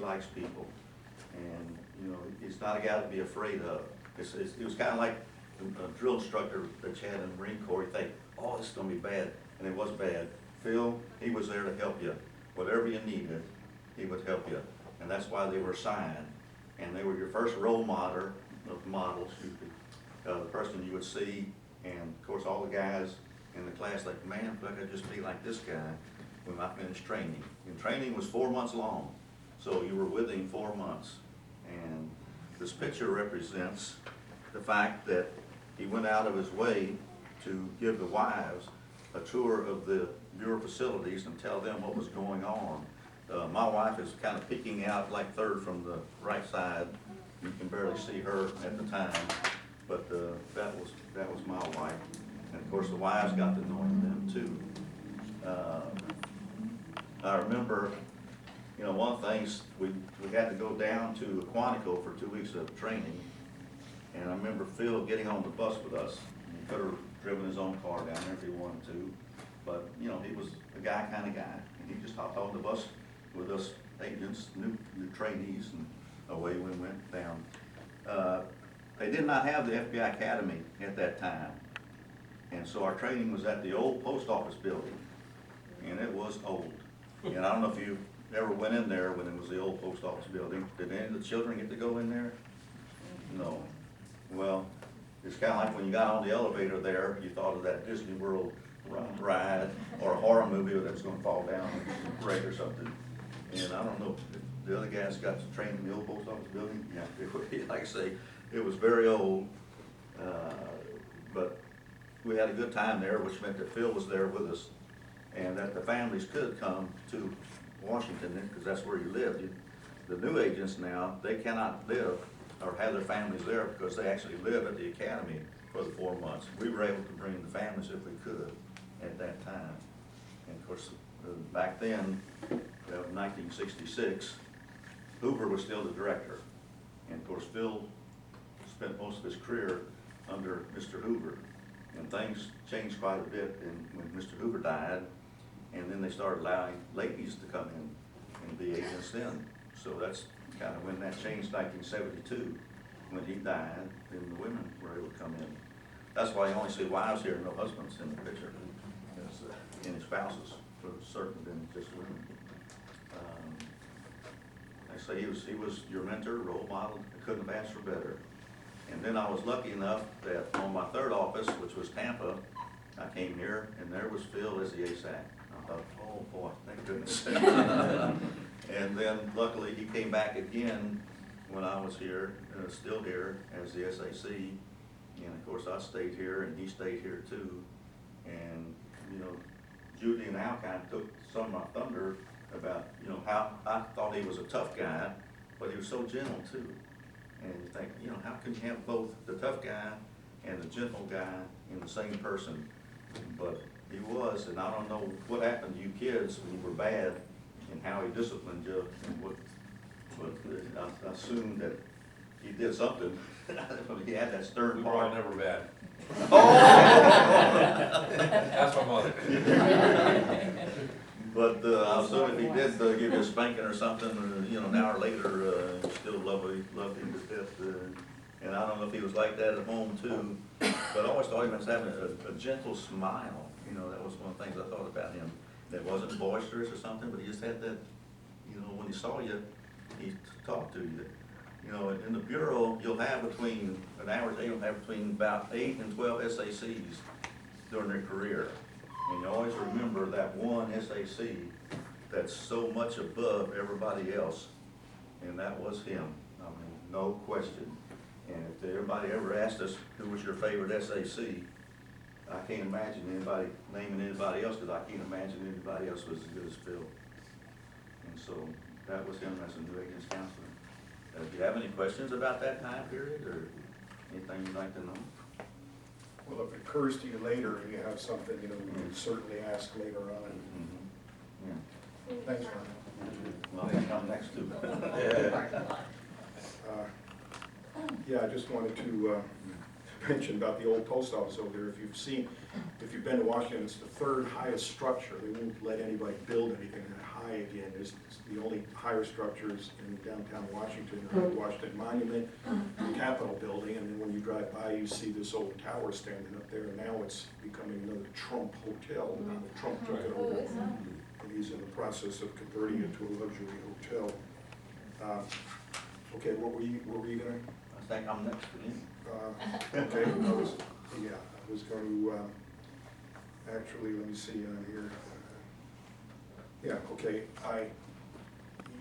likes people. And, you know, he's not a guy to be afraid of. It was kind of like a drill instructor that you had in the Marine Corps. You think, oh, this is going to be bad. And it was bad. Phil, he was there to help you. Whatever you needed, he would help you. And that's why they were assigned. And they were your first role model, the person you would see. And of course, all the guys in the class, like, man, if I could just be like this guy when I finished training. And training was 4 months long. So you were with him 4 months. And this picture represents the fact that he went out of his way to give the wives a tour of the Bureau facilities and tell them what was going on. My wife is kind of peeking out like third from the right side. You can barely see her at the time, but that was my wife. And of course the wives got to know them too. I remember, you know, one of the things, we had to go down to Quantico for 2 weeks of training. And I remember Phil getting on the bus with us. He could have driven his own car down there if he wanted to. But, you know, he was a guy kind of guy. And he just hopped on the bus with us agents, new trainees, and away we went down. They did not have the FBI Academy at that time. And so our training was at the old post office building. And it was old. And I don't know if you ever went in there when it was the old post office building. Did any of the children get to go in there? No. Well, it's kind of like when you got on the elevator there, you thought of that Disney World ride or a horror movie that was going to fall down and break or something. And I don't know, if the other guys got to train in the old post office building. Yeah, like I say, it was very old, but we had a good time there, which meant that Phil was there with us, and that the families could come to Washington because that's where he lived. The new agents now, they cannot live or have their families there because they actually live at the academy for the 4 months. We were able to bring the families if we could at that time. And of course, back then, 1966, Hoover was still the director. And of course, Phil spent most of his career under Mr. Hoover. And things changed quite a bit when Mr. Hoover died. And then they started allowing ladies to come in and be agents then. So that's kind of when that changed, 1972. When he died, then the women were able to come in. That's why you only see wives here and no husbands in the picture. And spouses, for certain, than just women. I say he was your mentor, role model. I couldn't have asked for better. And then I was lucky enough that on my third office, which was Tampa, I came here and there was Phil as the ASAC. I thought, oh boy, thank goodness. And then luckily he came back again when I was here, still here as the SAC. And of course I stayed here and he stayed here too. And you know, Judy and Al kind of took some of my thunder about, you know, how I thought he was a tough guy, but he was so gentle too. And you think, you know, how can you have both the tough guy and the gentle guy in the same person? But he was, and I don't know what happened to you kids when you were bad and how he disciplined you, and what, but I assume that he did something. He had that stern We were all part. never bad. Oh! That's my mother. But I assume if he did give you a spanking or something, you know, an hour later, you still loved him to death. And I don't know if he was like that at home too, but I always thought he was having a gentle smile. You know, that was one of the things I thought about him. That wasn't boisterous or something, but he just had that, you know, when he saw you, he talked to you. You know, in the Bureau, you'll have between, an average day, you'll have between about 8 and 12 SACs during their career. And you always remember that one SAC that's so much above everybody else, and that was him. I mean, no question. And if everybody ever asked us who was your favorite SAC, I can't imagine anybody naming anybody else, because I can't imagine anybody else was as good as Phil. And so that was him as a new agents counselor. Do you have any questions about that time period, or anything you'd like to know? Well, if it occurs to you later and you have something, you know, you can certainly ask later on. Yeah. Thanks, Ron. Well, they come next to Yeah, I just wanted to mention about the old post office over there. If you've been to Washington, it's the third highest structure. They won't let anybody build anything that high. high again. It's the only higher structures in downtown Washington are the Washington Monument, the Capitol Building, and then when you drive by, you see this old tower standing up there, and now it's becoming another Trump hotel. Trump took it over, and he's in the process of converting it to a luxury hotel. Okay, what were you gonna? I think I'm next to you. Okay, I was going to, actually, let me see on here. Yeah, okay,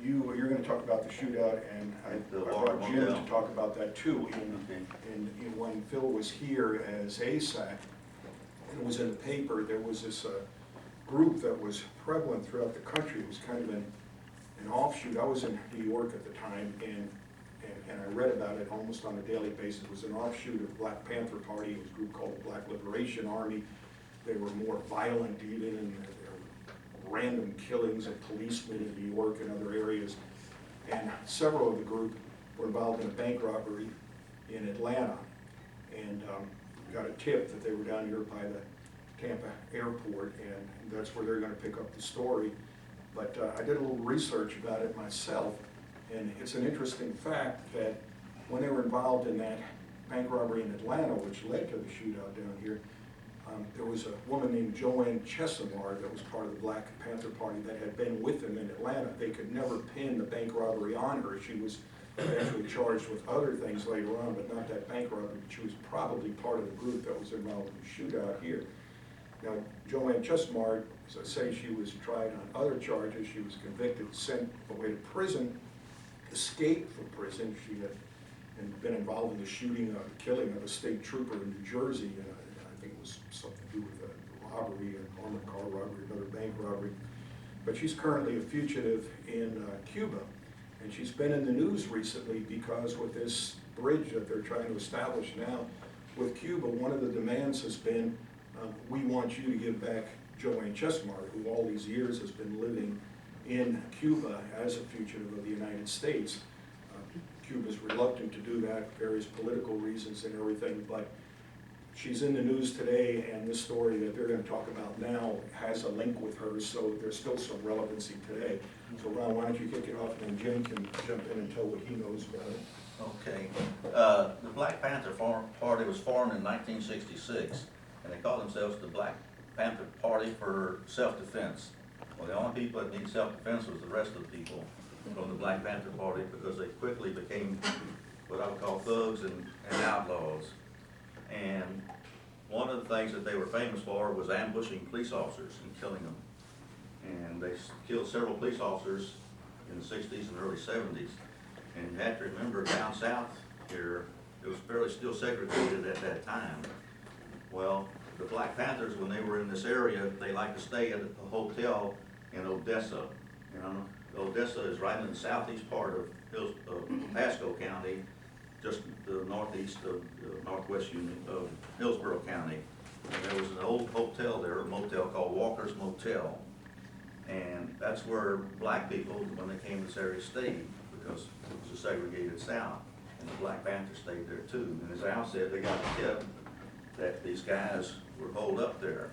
you're gonna talk about the shootout, and I The brought Warren Jim Motel. to talk about that too. Okay. And when Phil was here as ASAC, and it was in the paper, there was this group that was prevalent throughout the country. It was kind of an offshoot. I was in New York at the time, and I read about it almost on a daily basis. It was an offshoot of the Black Panther Party. It was a group called the Black Liberation Army. They were more violent even, and there were random killings of policemen in New York and other areas. And several of the group were involved in a bank robbery in Atlanta, and got a tip that they were down here by the Tampa airport, and that's where they're gonna pick up the story. But I did a little research about it myself, and it's an interesting fact that when they were involved in that bank robbery in Atlanta, which led to the shootout down here, there was a woman named Joanne Chesimard that was part of the Black Panther Party that had been with them in Atlanta. They could never pin the bank robbery on her. She was actually charged with other things later on, but not that bank robbery. But she was probably part of the group that was involved in the shootout here. Now, Joanne Chesimard, as I say, she was tried on other charges. She was convicted, sent away to prison, escaped from prison. She had been involved in the shooting, the killing of a state trooper in New Jersey. I think it was something to do with a robbery, an armored car robbery, another bank robbery. But she's currently a fugitive in Cuba. And she's been in the news recently because with this bridge that they're trying to establish now with Cuba, one of the demands has been, we want you to give back Joanne Chesimard, who all these years has been living in Cuba as a fugitive of the United States. Cuba's reluctant to do that, various political reasons and everything, but she's in the news today, and this story that they're going to talk about now has a link with her, so there's still some relevancy today. So Ron, why don't you kick it off, and then Jim can jump in and tell what he knows about it. Okay. The Black Panther Party was formed in 1966, and they call themselves the Black Panther Party for Self-Defense. Well, the only people that need self-defense was the rest of the people from the Black Panther Party, because they quickly became what I would call thugs and outlaws. And one of the things that they were famous for was ambushing police officers and killing them. And they killed several police officers in the 60s and early 70s. And you have to remember, down south here, it was fairly still segregated at that time. Well, the Black Panthers, when they were in this area, they liked to stay at a hotel in Odessa. You know, Odessa is right in the southeast part of Pasco County, just the northeast of northwest unit of Hillsborough County. And there was an old hotel there, a motel called Walker's Motel. And that's where black people, when they came to this area, stayed, because it was a segregated South. And the Black Panthers stayed there too. And as Al said, they got a tip that these guys were holed up there.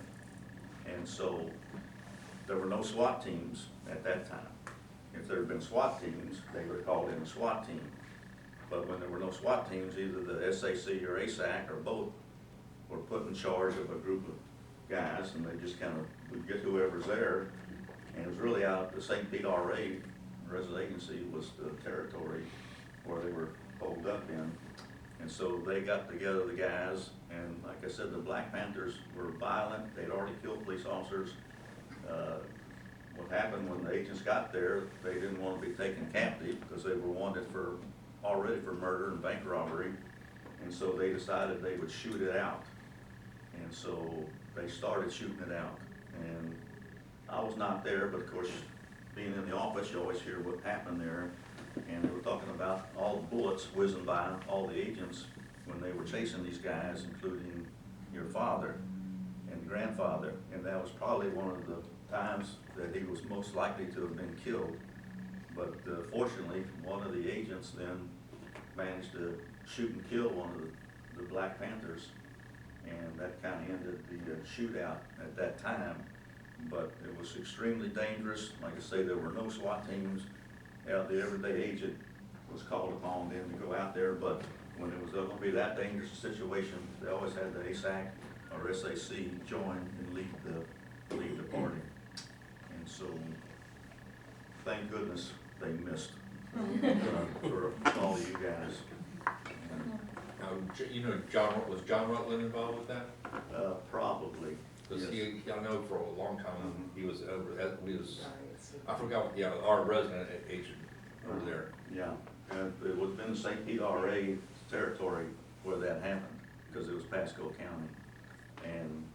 And so there were no SWAT teams at that time. If there had been SWAT teams, they would have called in a SWAT team. But when there were no SWAT teams, either the SAC or ASAC or both were put in charge of a group of guys, and they just kind of would get whoever's there. And it was really out the St. Pete RA Resident Agency was the territory where they were holed up in. And so they got together, the guys, and like I said, the Black Panthers were violent. They'd already killed police officers. What happened when the agents got there, they didn't want to be taken captive because they were wanted already for murder and bank robbery. And so they decided they would shoot it out. And so they started shooting it out. And I was not there, but of course, being in the office, you always hear what happened there. And they were talking about all the bullets whizzing by all the agents when they were chasing these guys, including your father and grandfather. And that was probably one of the times that he was most likely to have been killed. But fortunately, one of the agents then managed to shoot and kill one of the Black Panthers. And that kind of ended the shootout at that time. but it was extremely dangerous. Like I say, there were no SWAT teams out. The everyday agent was called upon then to go out there, but when it was going to be that dangerous a situation, they always had the ASAC or SAC join and lead the party. And so, thank goodness they missed for all of you guys. You know, was John Rutland involved with that? Probably. Because Yes. I know for a long time, he was over, I forgot, yeah, our resident agent over there. Yeah, and it was in the St. Pete RA territory where that happened, because it was Pasco County. And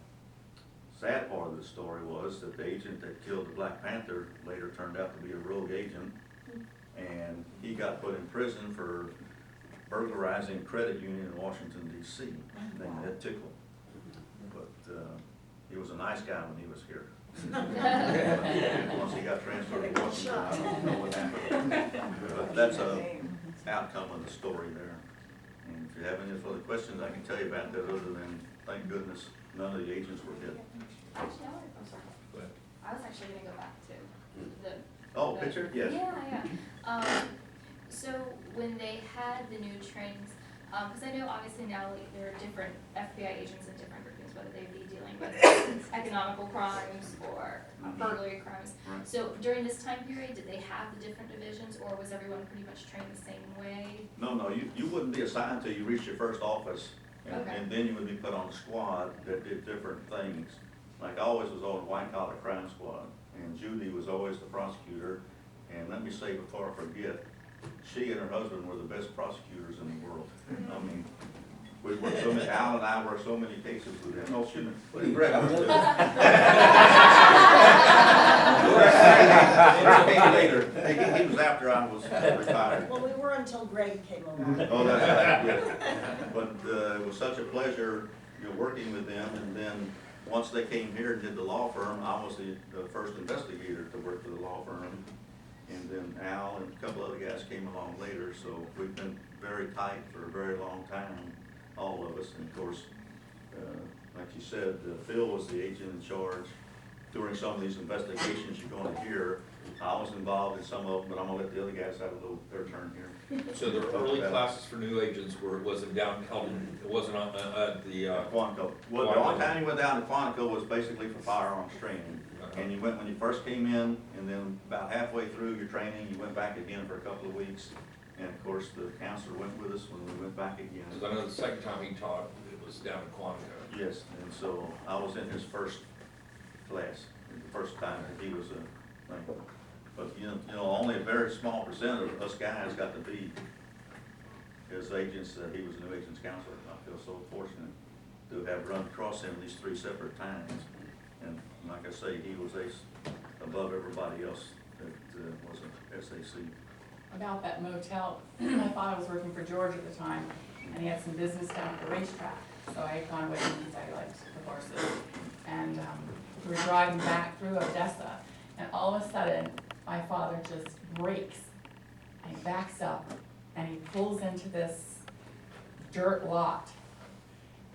sad part of the story was that the agent that killed the Black Panther later turned out to be a rogue agent, and he got put in prison for burglarizing a credit union in Washington DC, named Ed Tickle. But he was a nice guy when he was here. Once he got transferred to Washington, I don't know what happened. But that's a outcome of the story there. And if you have any further questions, I can tell you about that, other than, thank goodness, none of the agents were hit. Actually, I'm sorry. Go ahead. I was actually gonna go back to the. Oh, picture? Yes. Yeah. So when they had the new trainings, because I know obviously now there are different FBI agents in different groupings, whether they be dealing with economical crimes or burglary crimes. Right. So during this time period, did they have the different divisions, or was everyone pretty much trained the same way? No, you wouldn't be assigned until you reached your first office, and, Okay. and then you would be put on a squad that did different things. Like I always was on white collar crime squad, and Judy was always the prosecutor. And let me say before I forget, she and her husband were the best prosecutors in the world. I mean, we worked so many, Al and I worked so many cases with them. No, shouldn't have, what did Greg do? Later, he was after I was retired. Well, we were until Greg came along. Oh, that's right, yes. But it was such a pleasure, working with them, and then once they came here and did the law firm, I was the first investigator to work for the law firm. And then Al and a couple other guys came along later, so we've been very tight for a very long time, all of us. And of course, like you said, Phil was the agent in charge during some of these investigations you're going to hear. I was involved in some of them, but I'm gonna let the other guys have their turn here. So the early classes for new agents wasn't down, it wasn't on, the, Quantico. Well, the only time you went down to Quantico was basically for firearms training. And you went when you first came in, and then about halfway through your training, you went back again for a couple of weeks. And of course, the counselor went with us when we went back again. because I know the second time he taught, it was down in Quantico. Yes, and so I was in his first class, the first time that he was a thing. But you know, only a very small percent of us guys got to be his agents. He was a new agents counselor. I feel so fortunate to have run across him these 3 separate times. And like I say, he was above everybody else that was a SAC. About that motel, my father was working for George at the time, and he had some business down at the racetrack. So I had gone with him because I liked the horses. And we were driving back through Odessa, and all of a sudden, my father just brakes, and he backs up, and he pulls into this dirt lot.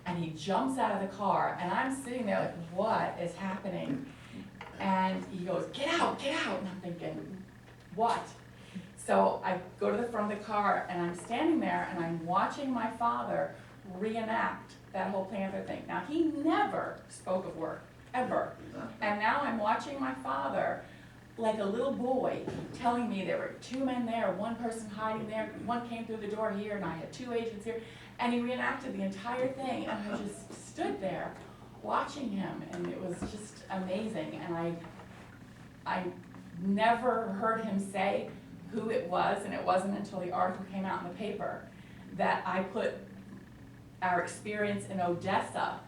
And he jumps out of the car, and I'm sitting there like, what is happening? And he goes, get out, and I'm thinking, what? So I go to the front of the car, and I'm standing there, and I'm watching my father reenact that whole Panther thing. Now, he never spoke of work, ever. And now I'm watching my father, like a little boy, telling me there were 2 men there, 1 person hiding there, 1 came through the door here, and I had 2 agents here. And he reenacted the entire thing, and I just stood there watching him, and it was just amazing. And I never heard him say who it was, and it wasn't until the article came out in the paper that I put our experience in Odessa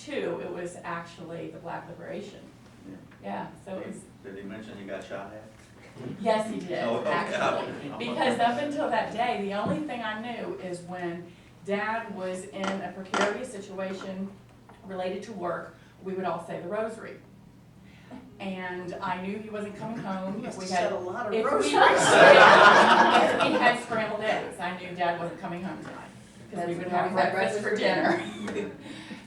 to, it was actually the Black Liberation. Yeah, so it was, Did he mention he got shot at? yes, he did, Oh, okay. actually. Because up until that day, the only thing I knew is when Dad was in a precarious situation related to work, we would all say the rosary. And I knew he wasn't coming home. You must We have said had, a lot of if we, rosaries. if we had scrambled eggs, I knew Dad wasn't coming home tonight. Because we would have breakfast for dinner.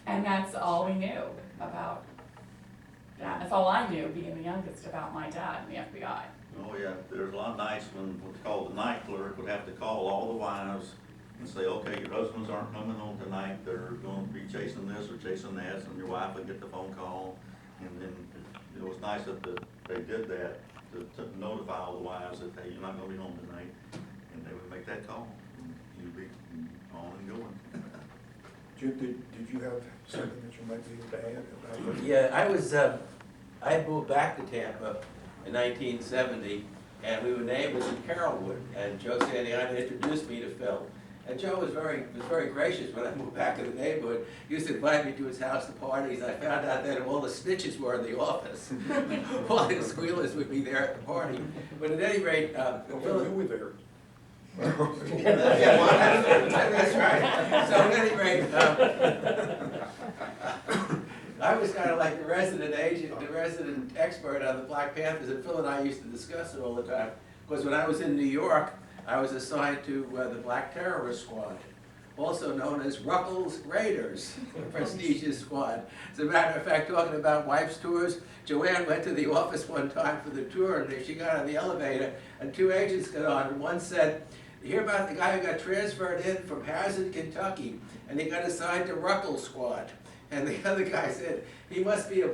And that's all we knew about That's all I knew, being the youngest, about my dad in the FBI. Oh, yeah, there's a lot of nights when what's called the night clerk would have to call all the wives and say, okay, your husbands aren't coming home tonight, they're gonna be chasing this or chasing that, and your wife would get the phone call. And then it was nice that they did that, to notify all the wives that, hey, you're not gonna be home tonight, and they would make that call, and you'd be on and going. Jim, did you have something that you might be able to add about that? Yeah, I had moved back to Tampa in 1970, and we were neighbors in Carrollwood, and Joe Sandiana introduced me to Phil. And Joe was very gracious when I moved back to the neighborhood. He used to invite me to his house to parties. I found out that all the snitches were in the office. All the squealers would be there at the party. But at any rate, Well, you were there. That's right. So at any rate, I was kind of like the resident agent, the resident expert on the Black Panthers, and Phil and I used to discuss it all the time. Because when I was in New York, I was assigned to the Black Terrorist Squad, also known as Ruckles Raiders, a prestigious squad. As a matter of fact, talking about wife's tours, Joanne went to the office one time for the tour, and she got on the elevator, and two agents got on, and one said, "You hear about the guy who got transferred in from Hazard, Kentucky, and he got assigned to Ruckles Squad?" And the other guy said, "He must be a